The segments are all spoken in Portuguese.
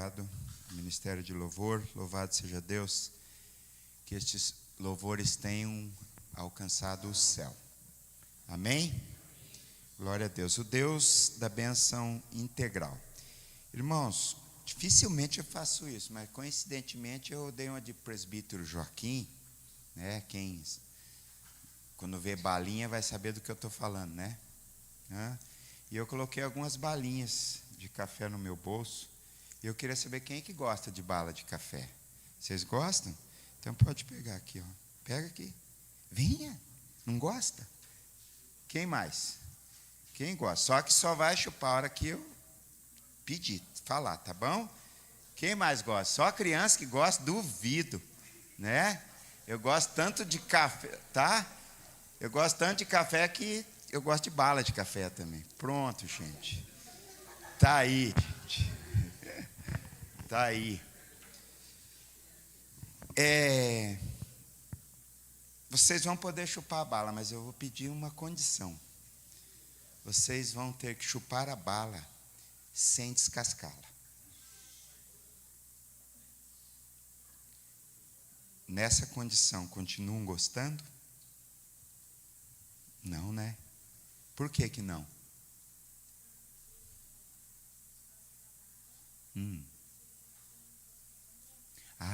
obrigado, Ministério de Louvor, louvado seja Deus, que estes louvores tenham alcançado o céu. Amém? Glória a Deus. O Deus da bênção integral. Irmãos, dificilmente eu faço isso, mas coincidentemente eu dei uma de presbítero Joaquim, né? Quando vê balinha vai saber do que eu estou falando, né? E eu coloquei algumas balinhas de café no meu bolso. E eu queria saber quem é que gosta de bala de café. Vocês gostam? Então pode pegar aqui, ó. Pega aqui. Venha. Não gosta? Quem mais? Quem gosta? Só que só vai chupar a hora que eu pedir, falar, tá bom? Quem mais gosta? Só criança que gosta, duvido, né? Eu gosto tanto de café, tá? Eu gosto tanto de café que eu gosto de bala de café também. Pronto, gente. Tá aí, gente. Tá aí. Vocês vão poder chupar a bala, mas eu vou pedir uma condição. Vocês vão ter que chupar a bala sem descascá-la. Nessa condição, continuam gostando? Não, né? Por que que não?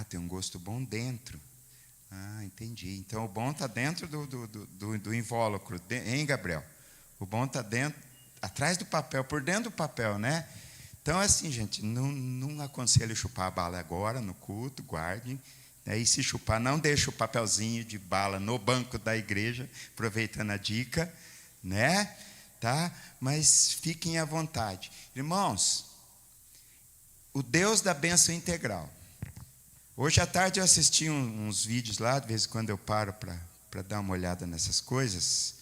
Tem um gosto bom dentro. Entendi. Então o bom está dentro do invólucro, hein, Gabriel? O bom está dentro, atrás do papel, por dentro do papel, né? Então, assim, gente, não aconselho chupar a bala agora, no culto, guardem. E se chupar, não deixe o papelzinho de bala no banco da igreja, aproveitando a dica, né? Tá? Mas fiquem à vontade. Irmãos, o Deus da bênção integral. Hoje à tarde eu assisti uns vídeos lá, de vez em quando eu paro para dar uma olhada nessas coisas,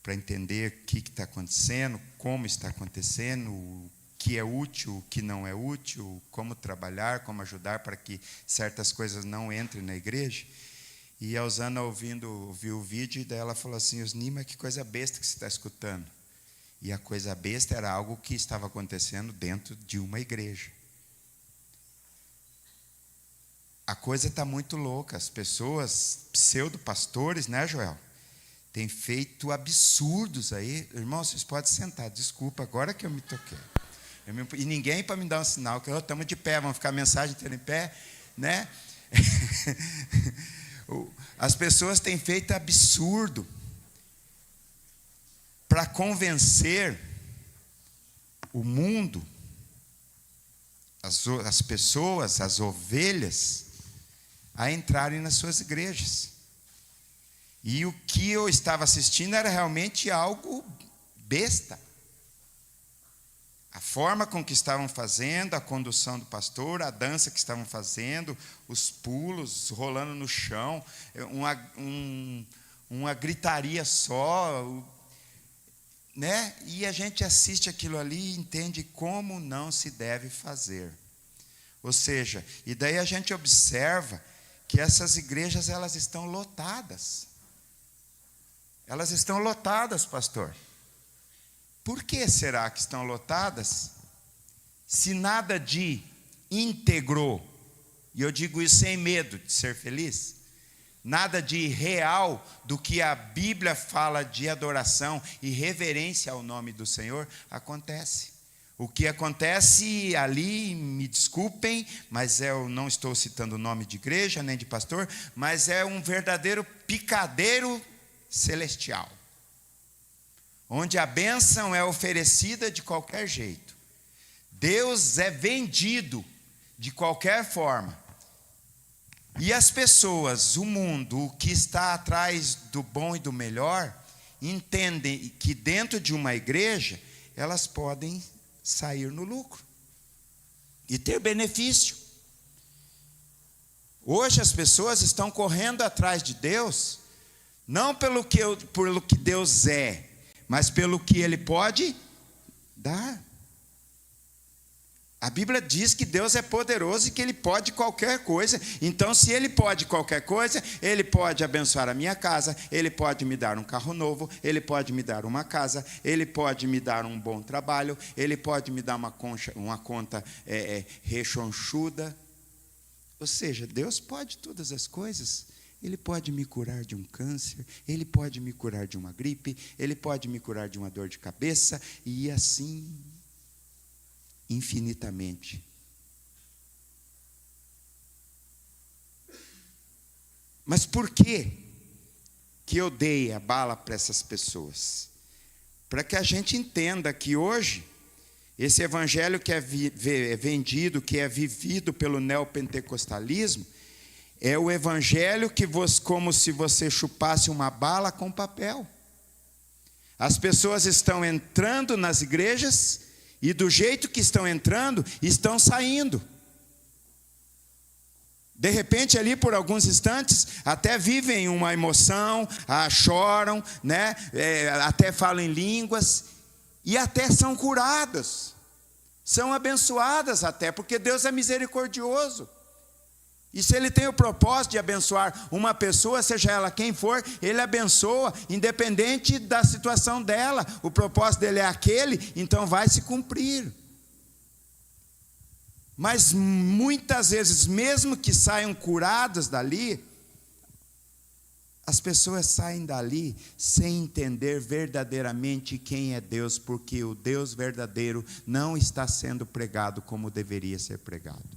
para entender o que está acontecendo, como está acontecendo, o que é útil, o que não é útil, como trabalhar, como ajudar para que certas coisas não entrem na igreja. E a Osana ouviu o vídeo, e daí ela falou assim: Osnima, que coisa besta que você está escutando. E a coisa besta era algo que estava acontecendo dentro de uma igreja. A coisa está muito louca. As pessoas, pseudo-pastores, né, Joel? Têm feito absurdos aí. Irmãos, vocês podem sentar. Desculpa, agora que eu me toquei. E ninguém para me dar um sinal, que estamos de pé, vamos ficar a mensagem inteira em pé, né? As pessoas têm feito absurdo para convencer o mundo, as pessoas, as ovelhas, a entrarem nas suas igrejas. E o que eu estava assistindo era realmente algo besta. A forma com que estavam fazendo, a condução do pastor, a dança que estavam fazendo, os pulos, rolando no chão, uma gritaria só, né? E a gente assiste aquilo ali e entende como não se deve fazer. Ou seja, e daí a gente observa que essas igrejas, elas estão lotadas. Elas estão lotadas, pastor. Por que será que estão lotadas? Se nada de íntegro, e eu digo isso sem medo de ser feliz, nada de real do que a Bíblia fala de adoração e reverência ao nome do Senhor, acontece. O que acontece ali, me desculpem, mas eu não estou citando o nome de igreja, nem de pastor, mas é um verdadeiro picadeiro celestial, onde a bênção é oferecida de qualquer jeito. Deus é vendido de qualquer forma. E as pessoas, o mundo, o que está atrás do bom e do melhor, entendem que dentro de uma igreja, elas podem sair no lucro e ter benefício. Hoje as pessoas estão correndo atrás de Deus, não pelo que Deus é, mas pelo que Ele pode dar. A Bíblia diz que Deus é poderoso e que Ele pode qualquer coisa. Então, se Ele pode qualquer coisa, Ele pode abençoar a minha casa, Ele pode me dar um carro novo, Ele pode me dar uma casa, Ele pode me dar um bom trabalho, Ele pode me dar uma conta rechonchuda. Ou seja, Deus pode todas as coisas. Ele pode me curar de um câncer, Ele pode me curar de uma gripe, Ele pode me curar de uma dor de cabeça, e assim infinitamente. Mas por que eu dei a bala para essas pessoas? Para que a gente entenda que hoje, esse evangelho que é vendido, que é vivido pelo neopentecostalismo, é o evangelho que como se você chupasse uma bala com papel. As pessoas estão entrando nas igrejas, e do jeito que estão entrando, estão saindo. De repente, ali por alguns instantes, até vivem uma emoção, choram, né? Até falam em línguas, e até são curadas, são abençoadas até, porque Deus é misericordioso. E se Ele tem o propósito de abençoar uma pessoa, seja ela quem for, Ele abençoa, independente da situação dela. O propósito dele é aquele, então vai se cumprir. Mas muitas vezes, mesmo que saiam curadas dali, as pessoas saem dali sem entender verdadeiramente quem é Deus, porque o Deus verdadeiro não está sendo pregado como deveria ser pregado.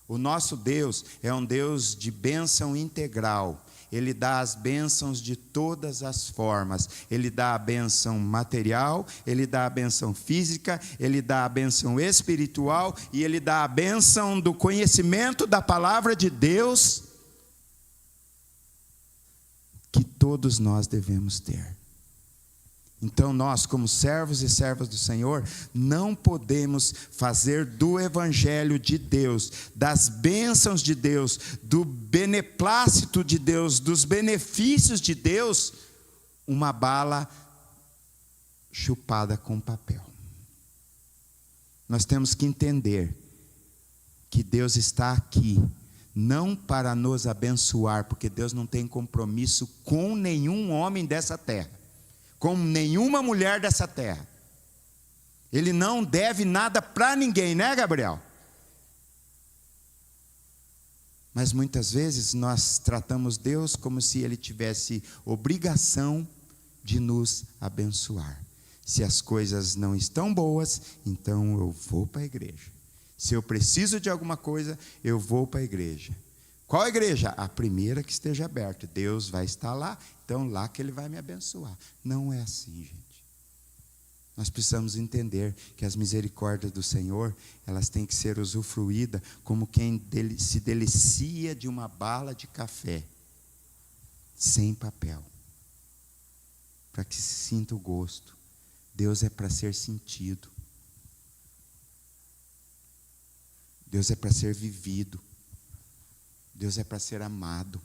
O nosso Deus é um Deus de bênção integral. Ele dá as bênçãos de todas as formas. Ele dá a bênção material, Ele dá a bênção física, Ele dá a bênção espiritual e Ele dá a bênção do conhecimento da palavra de Deus, que todos nós devemos ter. Então nós, como servos e servas do Senhor, não podemos fazer do evangelho de Deus, das bênçãos de Deus, do beneplácito de Deus, dos benefícios de Deus, uma bala chupada com papel. Nós temos que entender que Deus está aqui, não para nos abençoar, porque Deus não tem compromisso com nenhum homem dessa terra, com nenhuma mulher dessa terra. Ele não deve nada para ninguém, né, Gabriel? Mas muitas vezes nós tratamos Deus como se Ele tivesse obrigação de nos abençoar. Se as coisas não estão boas, então eu vou para a igreja. Se eu preciso de alguma coisa, eu vou para a igreja. Qual igreja? A primeira que esteja aberta. Deus vai estar lá, então lá que Ele vai me abençoar. Não é assim, gente. Nós precisamos entender que as misericórdias do Senhor, elas têm que ser usufruídas como quem se delicia de uma bala de café, sem papel, para que se sinta o gosto. Deus é para ser sentido. Deus é para ser vivido. Deus é para ser amado,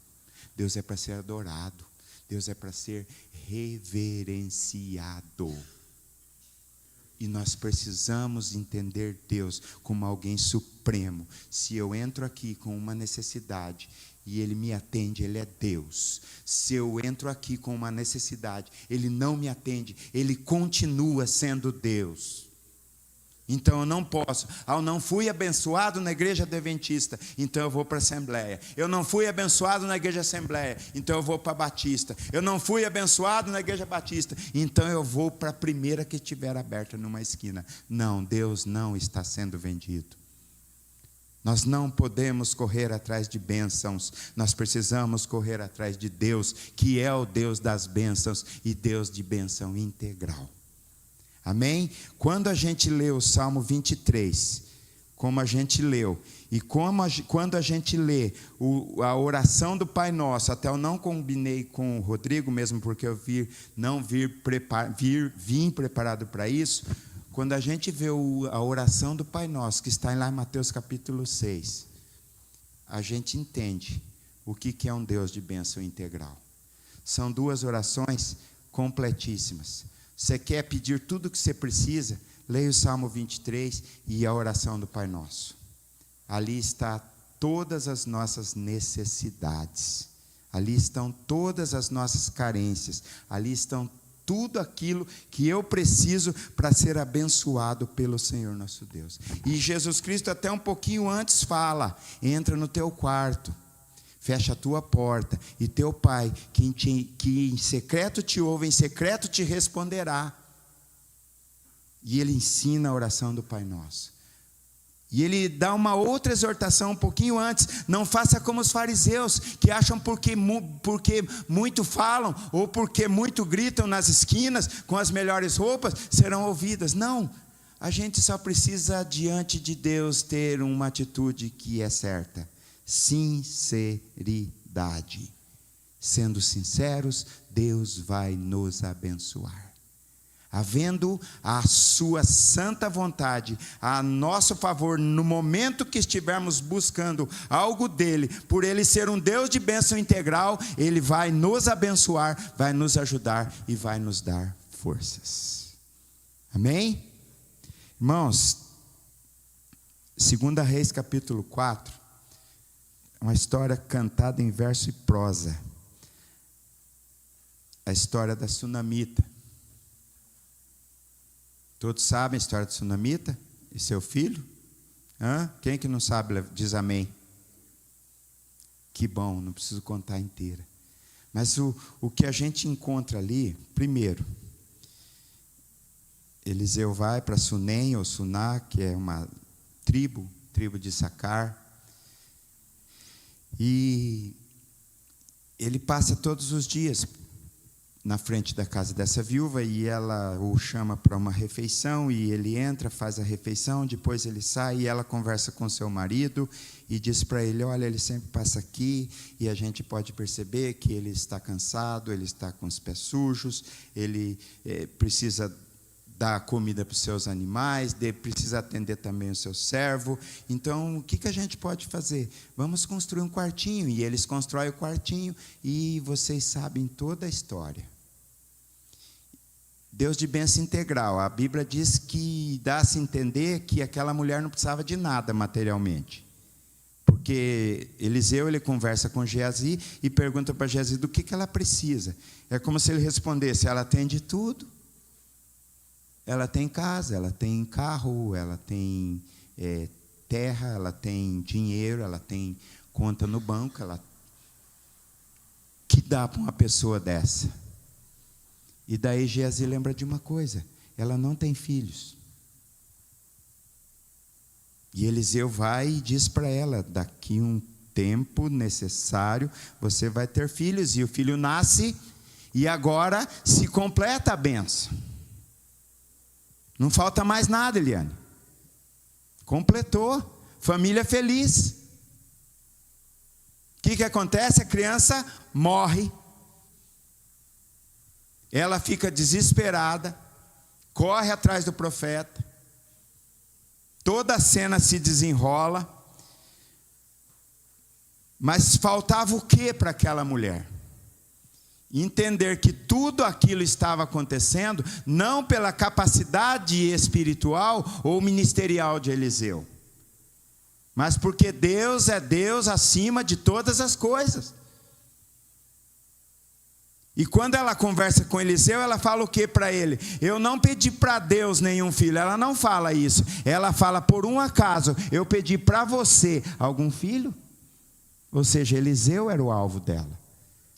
Deus é para ser adorado, Deus é para ser reverenciado. E nós precisamos entender Deus como alguém supremo. Se eu entro aqui com uma necessidade e Ele me atende, Ele é Deus. Se eu entro aqui com uma necessidade, Ele não me atende, Ele continua sendo Deus. Então eu não posso, eu não fui abençoado na igreja adventista, então eu vou para a Assembleia. Eu não fui abençoado na igreja Assembleia, então eu vou para a Batista. Eu não fui abençoado na igreja Batista, então eu vou para a primeira que estiver aberta numa esquina. Não, Deus não está sendo vendido. Nós não podemos correr atrás de bênçãos, nós precisamos correr atrás de Deus, que é o Deus das bênçãos e Deus de bênção integral. Amém? Quando a gente lê o Salmo 23, como a gente leu, e quando a gente lê a oração do Pai Nosso, até eu não combinei com o Rodrigo mesmo, porque eu vim preparado para isso. Quando a gente vê a oração do Pai Nosso, que está lá em Mateus capítulo 6, a gente entende o que é um Deus de bênção integral. São duas orações completíssimas. Você quer pedir tudo o que você precisa? leia o Salmo 23 e a oração do Pai Nosso. Ali está todas as nossas necessidades. Ali estão todas as nossas carências. Ali estão tudo aquilo que eu preciso para ser abençoado pelo Senhor nosso Deus. E Jesus Cristo até um pouquinho antes fala: entra no teu quarto, fecha a tua porta, e teu Pai, que em secreto te ouve, em secreto te responderá. E ele ensina a oração do Pai Nosso. E ele dá uma outra exortação um pouquinho antes: não faça como os fariseus, que acham porque muito falam, ou porque muito gritam nas esquinas, com as melhores roupas, serão ouvidas. Não, a gente só precisa diante de Deus ter uma atitude que é certa: sinceridade. Sendo sinceros, Deus vai nos abençoar. Havendo a sua santa vontade a nosso favor, no momento que estivermos buscando algo dele, por ele ser um Deus de bênção integral, ele vai nos abençoar, vai nos ajudar e vai nos dar forças. Amém? Irmãos, 2 Reis capítulo 4, uma história cantada em verso e prosa. A história da sunamita. Todos sabem a história de sunamita e seu filho? Quem que não sabe, diz amém. Que bom, não preciso contar inteira. Mas o que a gente encontra ali, primeiro, Eliseu vai para Sunem ou Suná, que é uma tribo de Issacar, e ele passa todos os dias na frente da casa dessa viúva, e ela o chama para uma refeição, e ele entra, faz a refeição, depois ele sai, e ela conversa com seu marido, e diz para ele: olha, ele sempre passa aqui, e a gente pode perceber que ele está cansado, ele está com os pés sujos, ele precisa dar comida para os seus animais, precisa atender também o seu servo, então o que a gente pode fazer? Vamos construir um quartinho. E eles constroem o quartinho, e vocês sabem toda a história. Deus de bênção integral. A Bíblia diz que dá-se a entender que aquela mulher não precisava de nada materialmente, porque Eliseu, ele conversa com Geazi e pergunta para Geazi do que ela precisa. É como se ele respondesse: ela tem de tudo. Ela tem casa, ela tem carro, ela tem terra, ela tem dinheiro, ela tem conta no banco. Que dá para uma pessoa dessa? E daí Geazi lembra de uma coisa: ela não tem filhos. E Eliseu vai e diz para ela: daqui um tempo necessário você vai ter filhos. E o filho nasce, e agora se completa a bênção. Não falta mais nada, Eliane. Completou. Família feliz. O que acontece? A criança morre. Ela fica desesperada, corre atrás do profeta. Toda a cena se desenrola. Mas faltava o que para aquela mulher? Entender que tudo aquilo estava acontecendo não pela capacidade espiritual ou ministerial de Eliseu, mas porque Deus é Deus acima de todas as coisas. E quando ela conversa com Eliseu, ela fala o que para ele? Eu não pedi para Deus nenhum filho. Ela não fala isso. Ela fala: por um acaso eu pedi para você algum filho? Ou seja, Eliseu era o alvo dela,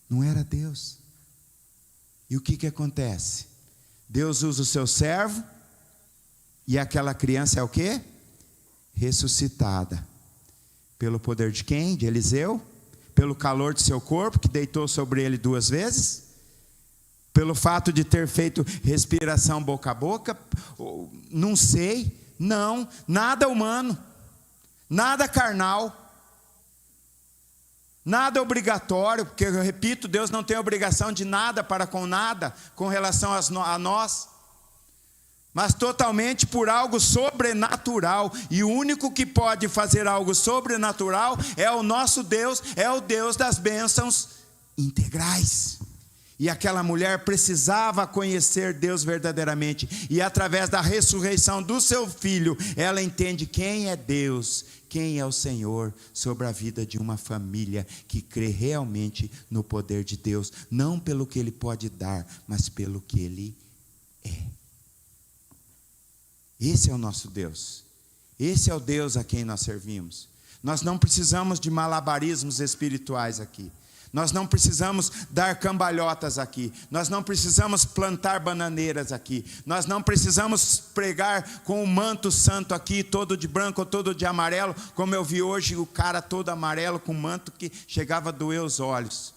não era Deus. E o que acontece? Deus usa o seu servo, e aquela criança é o quê? Ressuscitada. Pelo poder de quem? De Eliseu? Pelo calor de seu corpo, que deitou sobre ele 2 vezes? Pelo fato de ter feito respiração boca a boca? Não sei. Não, nada humano, nada carnal, nada obrigatório, porque eu repito, Deus não tem obrigação de nada para com nada com relação a nós, mas totalmente por algo sobrenatural. E o único que pode fazer algo sobrenatural é o nosso Deus, é o Deus das bênçãos integrais. E aquela mulher precisava conhecer Deus verdadeiramente. E através da ressurreição do seu filho, ela entende quem é Deus, quem é o Senhor sobre a vida de uma família que crê realmente no poder de Deus. Não pelo que Ele pode dar, mas pelo que Ele é. Esse é o nosso Deus. Esse é o Deus a quem nós servimos. Nós não precisamos de malabarismos espirituais aqui. Nós não precisamos dar cambalhotas aqui. Nós não precisamos plantar bananeiras aqui. Nós não precisamos pregar com o manto santo aqui, todo de branco ou todo de amarelo, como eu vi hoje o cara todo amarelo com manto que chegava a doer os olhos.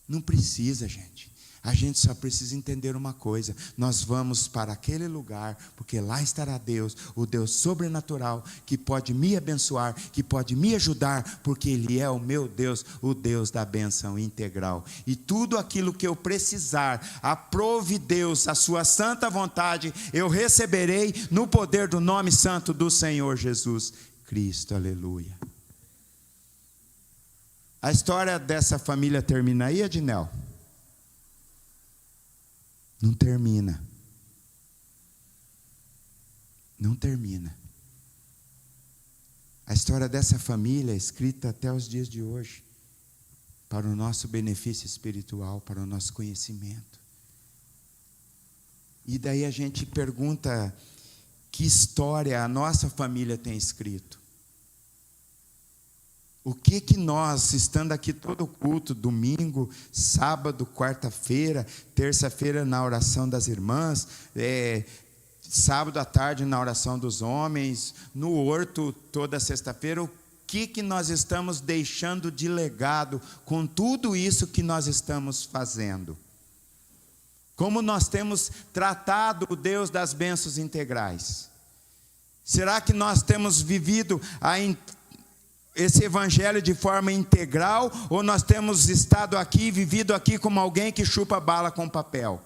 Não precisa, gente. A gente só precisa entender uma coisa: nós vamos para aquele lugar, porque lá estará Deus, o Deus sobrenatural, que pode me abençoar, que pode me ajudar, porque Ele é o meu Deus, o Deus da bênção integral. E tudo aquilo que eu precisar, aprove Deus, a sua santa vontade, eu receberei no poder do nome santo do Senhor Jesus Cristo, aleluia. A história dessa família termina aí, Adinel? Não termina. Não termina. A história dessa família é escrita até os dias de hoje, para o nosso benefício espiritual, para o nosso conhecimento. E daí a gente pergunta: que história a nossa família tem escrito? O que nós, estando aqui todo culto, domingo, sábado, quarta-feira, terça-feira na oração das irmãs, sábado à tarde na oração dos homens, no horto toda sexta-feira, o que nós estamos deixando de legado com tudo isso que nós estamos fazendo? Como nós temos tratado o Deus das bênçãos integrais? Será que nós temos vivido esse evangelho de forma integral, ou nós temos estado aqui, vivido aqui como alguém que chupa bala com papel?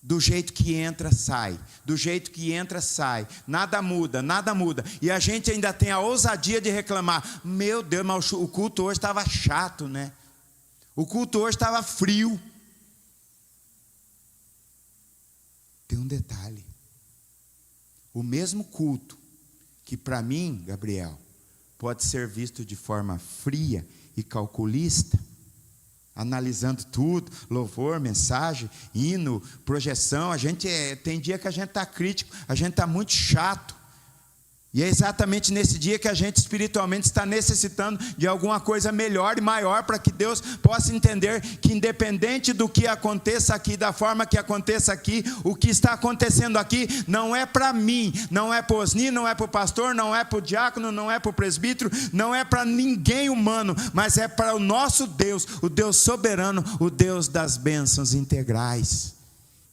Do jeito que entra, sai. Do jeito que entra, sai. Nada muda, nada muda. E a gente ainda tem a ousadia de reclamar: meu Deus, mas o culto hoje estava chato, né? O culto hoje estava frio. Tem um detalhe: o mesmo culto que para mim, Gabriel, pode ser visto de forma fria e calculista, analisando tudo, louvor, mensagem, hino, projeção. Tem dia que a gente está crítico, a gente está muito chato. E é exatamente nesse dia que a gente espiritualmente está necessitando de alguma coisa melhor e maior, para que Deus possa entender que, independente do que aconteça aqui, da forma que aconteça aqui, o que está acontecendo aqui não é para mim, não é para o Osni, não é para o pastor, não é para o diácono, não é para o presbítero, não é para ninguém humano, mas é para o nosso Deus, o Deus soberano, o Deus das bênçãos integrais.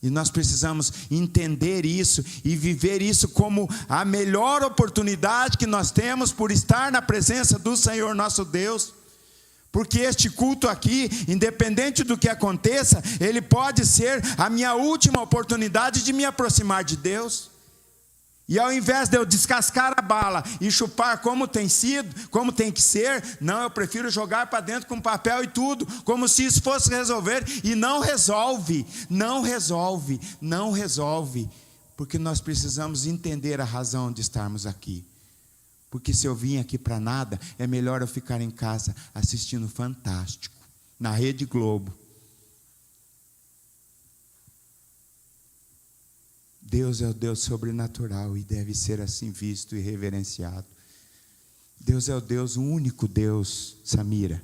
E nós precisamos entender isso e viver isso como a melhor oportunidade que nós temos por estar na presença do Senhor nosso Deus. Porque este culto aqui, independente do que aconteça, ele pode ser a minha última oportunidade de me aproximar de Deus. E ao invés de eu descascar a bala e chupar como tem sido, como tem que ser, não, eu prefiro jogar para dentro com papel e tudo, como se isso fosse resolver. E não resolve, não resolve, não resolve. Porque nós precisamos entender a razão de estarmos aqui. Porque se eu vim aqui para nada, é melhor eu ficar em casa assistindo Fantástico, na Rede Globo. Deus é o Deus sobrenatural e deve ser assim visto e reverenciado. Deus é o Deus, o único Deus, Samira,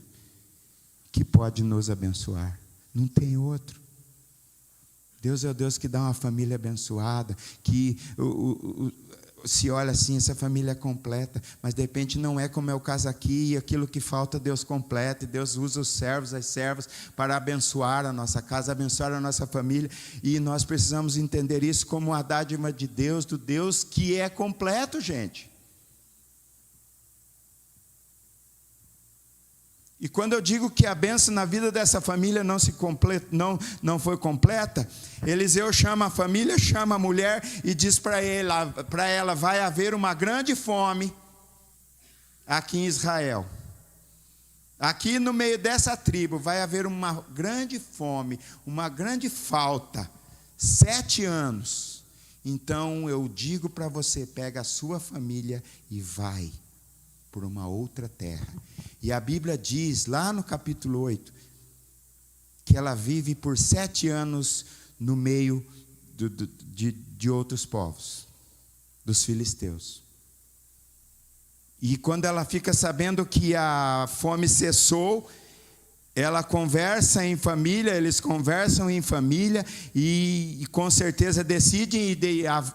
que pode nos abençoar. Não tem outro. Deus é o Deus que dá uma família abençoada, que se olha assim, essa família é completa, mas de repente não é como é o caso aqui, e aquilo que falta Deus completa, e Deus usa os servos, as servas, para abençoar a nossa casa, abençoar a nossa família, e nós precisamos entender isso como uma dádiva de Deus, do Deus que é completo, gente. E quando eu digo que a bênção na vida dessa família não foi completa, Eliseu chama a família, chama a mulher e diz para ela, vai haver uma grande fome aqui em Israel. Aqui no meio dessa tribo vai haver uma grande fome, uma grande falta. 7 anos. Então eu digo para você, pega a sua família e vai por uma outra terra. E a Bíblia diz, lá no capítulo 8, que ela vive por 7 anos no meio de outros povos, dos filisteus. E quando ela fica sabendo que a fome cessou, ela conversa em família, eles conversam em família e com certeza decidem ir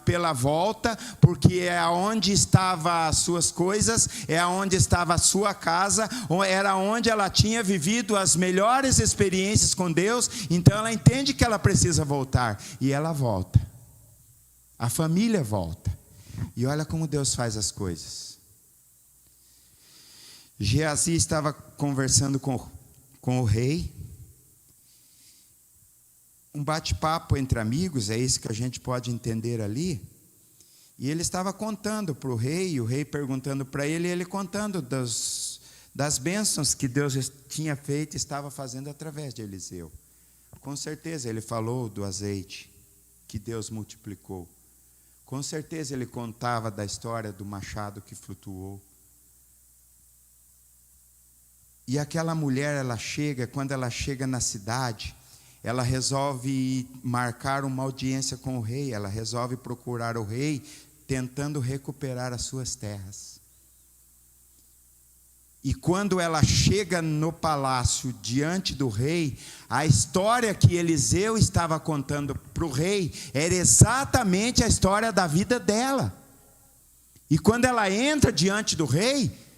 pela volta, porque é onde estavam as suas coisas, é onde estava a sua casa, era onde ela tinha vivido as melhores experiências com Deus, então ela entende que ela precisa voltar, e ela volta. A família volta. E olha como Deus faz as coisas. Geazi estava conversando com o rei, um bate-papo entre amigos, é isso que a gente pode entender ali, e ele estava contando para o rei, e o rei perguntando para ele, e ele contando das bênçãos que Deus tinha feito e estava fazendo através de Eliseu. Com certeza ele falou do azeite que Deus multiplicou, com certeza ele contava da história do machado que flutuou. E aquela mulher, quando ela chega na cidade, ela resolve marcar uma audiência com o rei, ela resolve procurar o rei, tentando recuperar as suas terras. E quando ela chega no palácio, diante do rei, a história que Eliseu estava contando para o rei, era exatamente a história da vida dela. E quando ela entra diante do rei,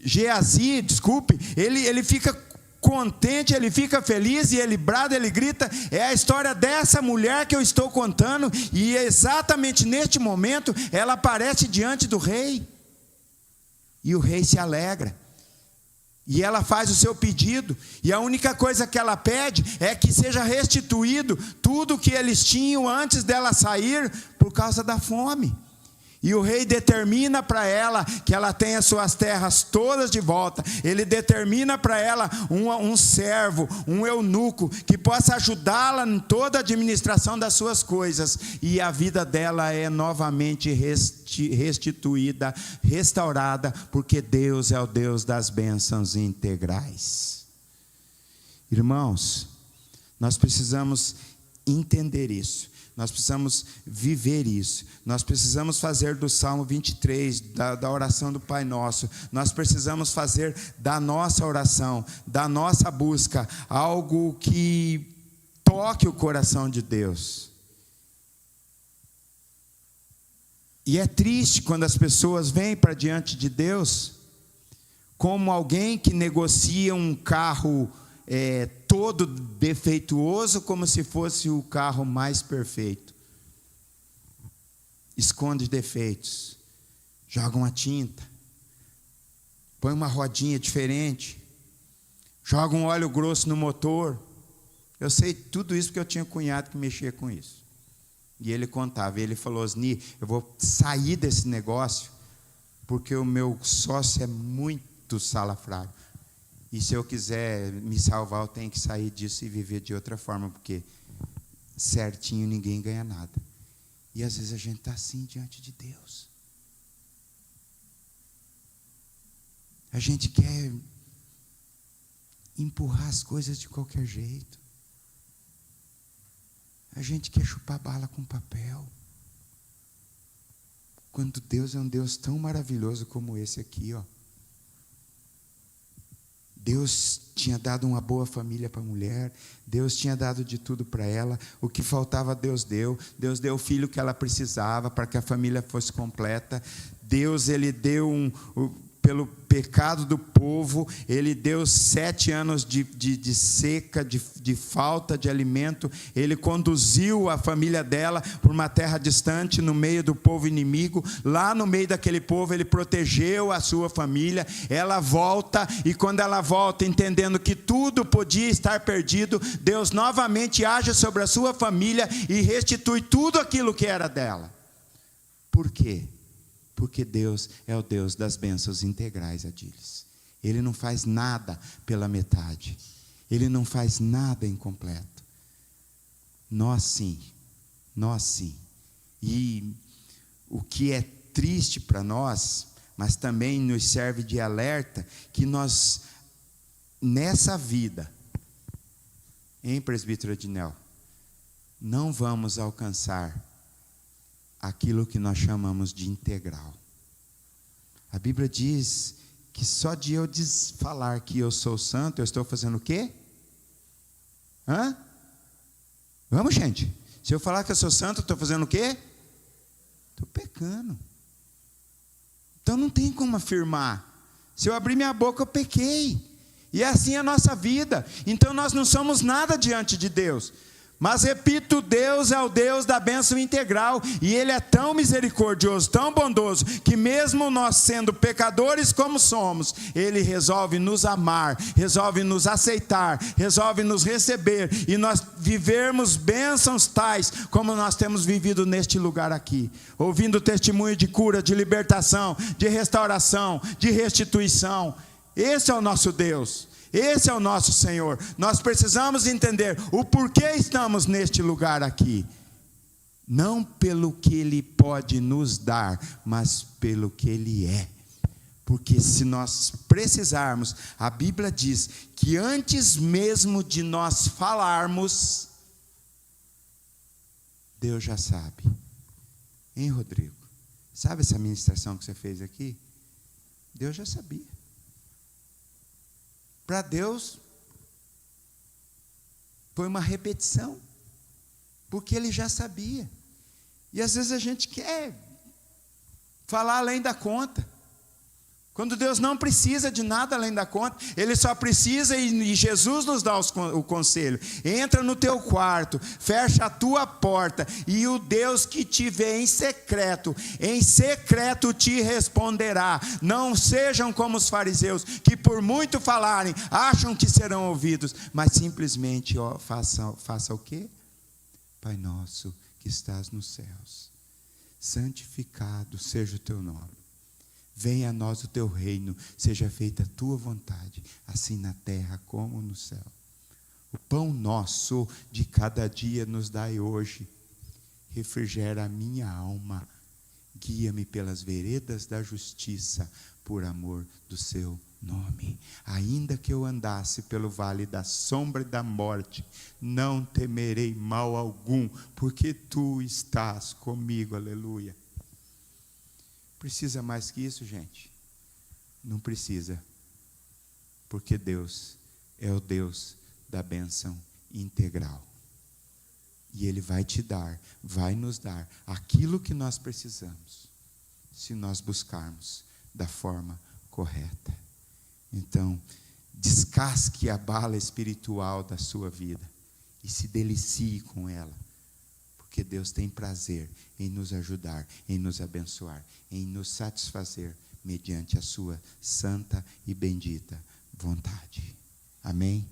Geazi, ele fica contente, ele fica feliz, e ele brada, ele grita, é a história dessa mulher que eu estou contando, e exatamente neste momento, ela aparece diante do rei, e o rei se alegra, e ela faz o seu pedido, e a única coisa que ela pede, é que seja restituído, tudo que eles tinham antes dela sair, por causa da fome. E o rei determina para ela que ela tenha suas terras todas de volta. Ele determina para ela um servo, um eunuco, que possa ajudá-la em toda a administração das suas coisas. E a vida dela é novamente restituída, restaurada, porque Deus é o Deus das bênçãos integrais. Irmãos, nós precisamos entender isso. Nós precisamos viver isso. Nós precisamos fazer do Salmo 23, da oração do Pai Nosso. Nós precisamos fazer da nossa oração, da nossa busca, algo que toque o coração de Deus. E é triste quando as pessoas vêm para diante de Deus como alguém que negocia um carro todo defeituoso, como se fosse o carro mais perfeito. Esconde defeitos, joga uma tinta, põe uma rodinha diferente, joga um óleo grosso no motor. Eu sei tudo isso porque eu tinha um cunhado que mexia com isso. E ele contava, e ele falou: Osni, eu vou sair desse negócio porque o meu sócio é muito salafrário. E se eu quiser me salvar, eu tenho que sair disso e viver de outra forma, porque certinho ninguém ganha nada. E às vezes a gente está assim diante de Deus. A gente quer empurrar as coisas de qualquer jeito. A gente quer chupar bala com papel. Quando Deus é um Deus tão maravilhoso como esse aqui, ó. Deus tinha dado uma boa família para a mulher, Deus tinha dado de tudo para ela, o que faltava Deus deu o filho que ela precisava para que a família fosse completa. Deus, ele deu pelo pecado do povo, ele deu 7 anos de seca, de falta de alimento. Ele conduziu a família dela por uma terra distante, no meio do povo inimigo. Lá no meio daquele povo, ele protegeu a sua família. Ela volta, e quando ela volta, entendendo que tudo podia estar perdido, Deus novamente age sobre a sua família e restitui tudo aquilo que era dela. Por quê? Porque Deus é o Deus das bênçãos integrais, Adílis. Ele não faz nada pela metade. Ele não faz nada incompleto. Nós sim. E o que é triste para nós, mas também nos serve de alerta, que nós, nessa vida, em presbítero Adinel, não vamos alcançar aquilo que nós chamamos de integral. A Bíblia diz que só de eu falar que eu sou santo, eu estou fazendo o quê? Vamos, gente. Se eu falar que eu sou santo, eu estou fazendo o quê? Estou pecando. Então não tem como afirmar. Se eu abrir minha boca, eu pequei. E assim é a nossa vida. Então nós não somos nada diante de Deus. Mas repito, Deus é o Deus da bênção integral, e Ele é tão misericordioso, tão bondoso, que mesmo nós sendo pecadores como somos, Ele resolve nos amar, resolve nos aceitar, resolve nos receber, e nós vivermos bênçãos tais, como nós temos vivido neste lugar aqui, ouvindo testemunho de cura, de libertação, de restauração, de restituição. Esse é o nosso Deus. Esse é o nosso Senhor. Nós precisamos entender o porquê estamos neste lugar aqui. Não pelo que Ele pode nos dar, mas pelo que Ele é. Porque se nós precisarmos, a Bíblia diz que antes mesmo de nós falarmos, Deus já sabe. Hein, Rodrigo? Sabe essa ministração que você fez aqui? Deus já sabia. Para Deus, foi uma repetição, porque Ele já sabia. E às vezes a gente quer falar além da conta, quando Deus não precisa de nada além da conta. Ele só precisa, e Jesus nos dá o conselho: entra no teu quarto, fecha a tua porta, e o Deus que te vê em secreto te responderá. Não sejam como os fariseus, que por muito falarem, acham que serão ouvidos, mas simplesmente faça o quê? Pai nosso que estás nos céus, santificado seja o teu nome. Venha a nós o teu reino, seja feita a tua vontade, assim na terra como no céu. O pão nosso de cada dia nos dai hoje. Refrigera a minha alma. Guia-me pelas veredas da justiça, por amor do seu nome. Ainda que eu andasse pelo vale da sombra e da morte, não temerei mal algum, porque tu estás comigo. Aleluia. Precisa mais que isso, gente? Não precisa, porque Deus é o Deus da bênção integral, e Ele vai te dar, vai nos dar aquilo que nós precisamos, se nós buscarmos da forma correta. Então, descasque a bala espiritual da sua vida e se delicie com ela, porque Deus tem prazer em nos ajudar, em nos abençoar, em nos satisfazer mediante a sua santa e bendita vontade. Amém?